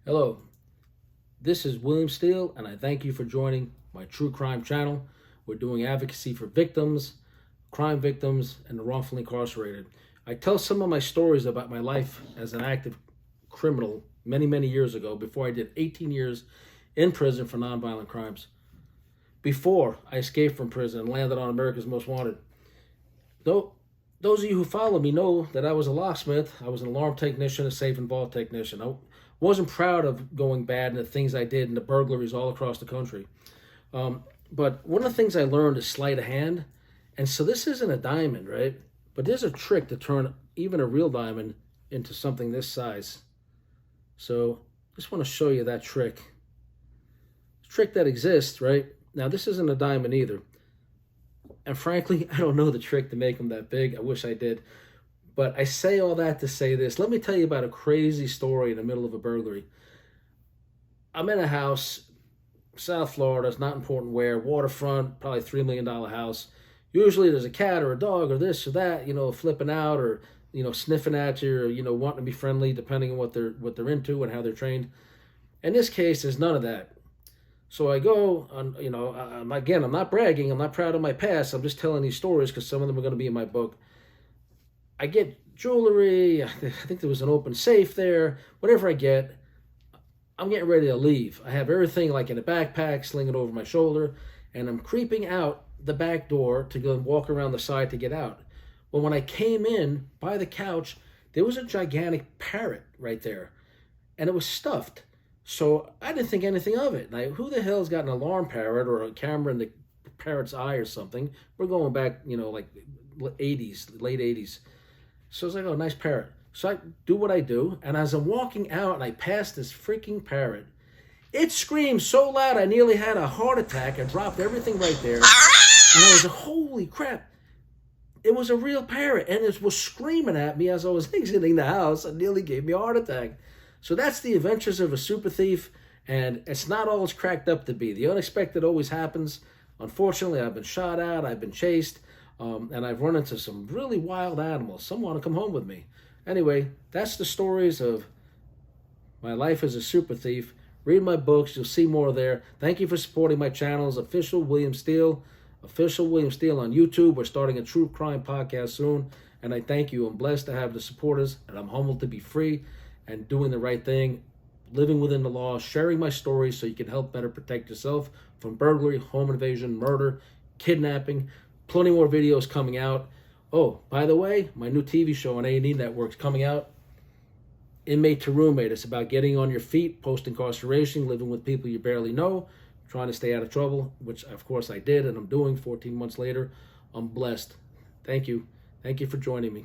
Hello, this is William Steele, and I thank you for joining my true crime channel. We're doing advocacy for victims, crime victims, and the wrongfully incarcerated. I tell some of my stories about my life as an active criminal many years ago, before I did 18 years in prison for nonviolent crimes. Before I escaped from prison and landed on America's Most Wanted. Though those of you who follow me know that I was a locksmith, I was an alarm technician, a safe and vault technician. I wasn't proud of going bad and the things I did and the burglaries all across the country. But one of the things I learned is sleight of hand. And so this isn't a diamond, right? But there's a trick to turn even a real diamond into something this size. So I just want to show you that trick. Trick that exists, right? Now this isn't a diamond either. And frankly, I don't know the trick to make them that big. I wish I did. But I say all that to say this. Let me tell you about a crazy story in the middle of a burglary. I'm in a house, South Florida, it's not important where, waterfront, probably $3 million house. Usually there's a cat or a dog or this or that, flipping out or, sniffing at you or, wanting to be friendly depending on what they're into and how they're trained. In this case, there's none of that. So I go on, again, I'm not bragging. I'm not proud of my past. I'm just telling these stories because some of them are going to be in my book. I get jewelry. I think there was an open safe there. Whatever I get, I'm getting ready to leave. I have everything like in a backpack, slinging over my shoulder, and I'm creeping out the back door to go and walk around the side to get out. Well, when I came in by the couch, there was a gigantic parrot right there, and it was stuffed. So I didn't think anything of it. Like, who the hell's got an alarm parrot or a camera in the parrot's eye or something? We're going back, like 80s, late 80s. So I was like, oh, nice parrot. So I do what I do, and as I'm walking out and I pass this freaking parrot, it screamed so loud I nearly had a heart attack. I dropped everything right there. And I was like, holy crap. It was a real parrot, and it was screaming at me as I was exiting the house. It nearly gave me a heart attack. So that's the adventures of a super thief, and it's not all it's cracked up to be. The unexpected always happens. Unfortunately, I've been shot at, I've been chased, and I've run into some really wild animals. Some want to come home with me. Anyway, that's the stories of my life as a super thief. Read my books. You'll see more there. Thank you for supporting my channels. Official William Steele on YouTube. We're starting a true crime podcast soon, and I thank you. I'm blessed to have the supporters, and I'm humbled to be free and doing the right thing, living within the law, sharing my stories so you can help better protect yourself from burglary, home invasion, murder, kidnapping. Plenty more videos coming out. Oh, by the way, my new TV show on A&E Network's coming out, Inmate to Roommate. It's about getting on your feet, post-incarceration, living with people you barely know, trying to stay out of trouble, which of course I did, and I'm doing 14 months later. I'm blessed. Thank you. Thank you for joining me.